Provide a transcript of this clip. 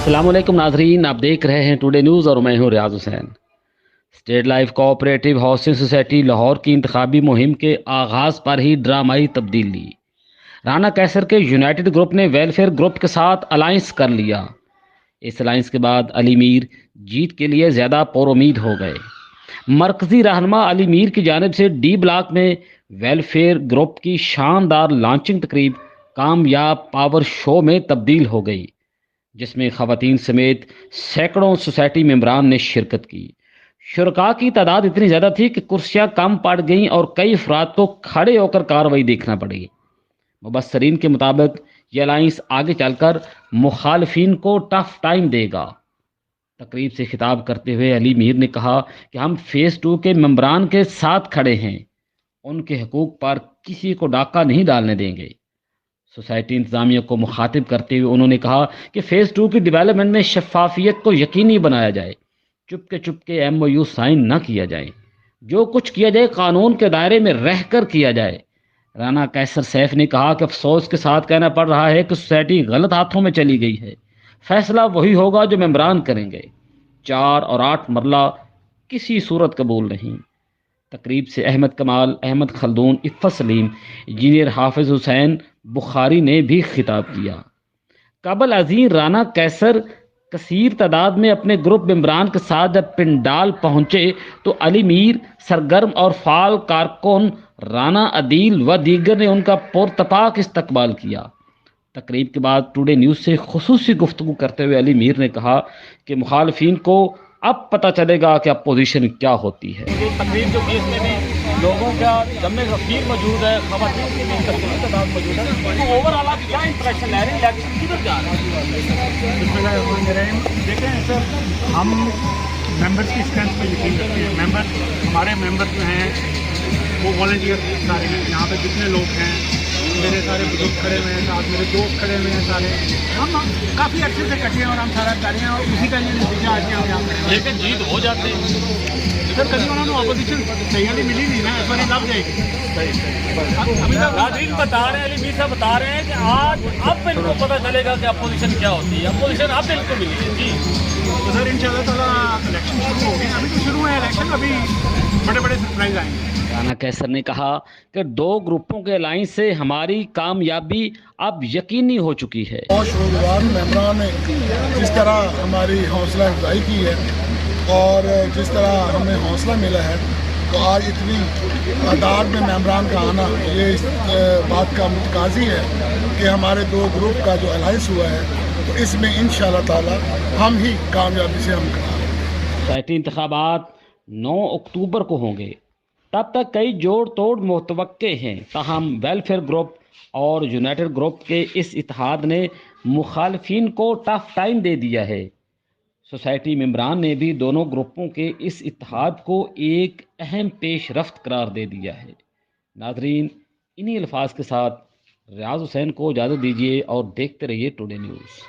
अस्सलाम वालेकुम नाजरीन, आप देख रहे हैं टुडे न्यूज़ और मैं हूं Riaz Hussain. State life cooperative housing society Lahore की इंतखाबी मुहिम के आगाज़ पर ही ड्रामाई तब्दीली। राना कैसर के यूनाइटेड ग्रुप ने वेलफेयर ग्रुप के साथ अलायंस कर लिया। इस अलायंस के बाद अली मीर जीत के लिए ज़्यादा पुरुमीद हो गए। मरकजी रहनुमा अली मीर की जानिब से डी ब्लॉक में वेलफेयर ग्रुप की शानदार लॉन्चिंग तकरीब कामयाब पावर शो में तब्दील हो गई, जिसमें खवातीन समेत सैकड़ों सोसाइटी मेंबरान ने शिरकत की। शुरका की तादाद इतनी ज़्यादा थी कि कुर्सियां कम पड़ गईं और कई अफराद को खड़े होकर कार्रवाई देखना पड़ी। मुबस्सरीन के मुताबिक ये अलाइंस आगे चलकर मुखालफिन को टफ टाइम देगा। तकरीब से खिताब करते हुए अली मीर ने कहा कि हम फेज़ 2 के मेंबरान के साथ खड़े हैं, उनके हकूक पर किसी को डाका नहीं डालने देंगे। सोसाइटी इंतजामिया को मुखातिब करते हुए उन्होंने कहा कि फ़ेज़ 2 की डेवलपमेंट में शफाफियत को यकीनी बनाया जाए, चुपके MOU साइन न किया जाए, जो कुछ किया जाए कानून के दायरे में रहकर किया जाए। राना कैसर सैफ ने कहा कि अफसोस के साथ कहना पड़ रहा है कि सोसाइटी गलत हाथों में चली गई है। फैसला वही होगा जो मेंबरान करेंगे। 4 और 8 मरला किसी सूरत कबूल नहीं। तकरीब से अहमद कमाल, अहमद खलदून, इफ़्फ़त सलीम, इंजीनियर हाफिज़ हुसैन बुखारी ने भी खिताब किया। काबल अजीम राना कैसर कसीर तादाद में अपने ग्रुप मेंबरान के साथ जब पिंडाल पहुंचे तो अली मीर, सरगर्म और फाल कारकुन राना अदील व दीगर ने उनका पुरतपाक इस्तकबाल किया। तकरीब के बाद टुडे न्यूज़ से खुसूसी गुफ्तगू करते हुए अली मीर ने कहा कि मुखालफिन को अब पता चलेगा कि अपोजिशन क्या होती है। ये तकरीब जो की इसमें भी लोगों का जमे रफीक मौजूद है, ख़वातीन की भी तकरीबन तादाद मौजूद है, तो ओवरऑल आप क्या इंप्रेशन ले रहे हैं, इलेक्शन किधर जा रहे हैं? देखें सर, हम मेंबर्स की स्ट्रेंथ पर यकीन रखते हैं। हमारे मेंबर जो हैं वो वॉलंटियर सारे हैं। यहाँ पे जितने लोग हैं, मेरे सारे बुजुर्ग खड़े हुए हैं, साथ मेरे दोस्त खड़े हुए हैं, सारे हम काफ़ी अच्छे से इकट्ठे हैं और हम सारा कर रहे हैं और उसी का ये नतीजा आज हम यहाँ पर। लेकिन जीत हो जाते हैं सर, कभी उन्होंने अपोजिशन सही वाली मिली नहीं ना, इस बार लग जाएगी। अभी तक नाज़रीन बता रहे हैं, अली मीर साहब बता रहे हैं कि आज अब इनको पता चलेगा कि अपोजिशन क्या होती है। अपोजिशन अब इनको मिली है जी। तो सर इंशाल्लाह ताला इलेक्शन शुरू हो गए, अभी तो शुरू है इलेक्शन, अभी बड़े बड़े सरप्राइज आएंगे। राना कैसर ने कहा कि 2 ग्रुपों के अलायंस से हमारी कामयाबी अब यकीनी हो चुकी है। बहुत शुक्रगुजार मेंबरान ने जिस तरह हमारी हौसला अफजाई की है और जिस तरह हमें हौसला मिला है, तो आज इतनी तादाद में मेंबरान का आना ये इस बात का मुतकाज़ी है कि हमारे 2 ग्रुप का जो अलायंस हुआ है, तो इसमें इंशाअल्लाह ताला हम ही कामयाबी से हम करा। सोसाइटी इंतखाबात 9 अक्टूबर को होंगे। तब तक कई जोड़ तोड़ मुतवक्के हैं। ताहम वेलफेयर ग्रुप और यूनाइटेड ग्रुप के इस इत्तेहाद ने मुखालफिन को टफ टाइम दे दिया है। सोसाइटी मेंबरान ने भी दोनों ग्रुपों के इस इत्तेहाद को एक अहम पेशरफ्त करार दे दिया है। नाजरीन, इन्हीं अल्फाज के साथ रियाज हुसैन को इजाज़त दीजिए और देखते रहिए टुडे न्यूज़।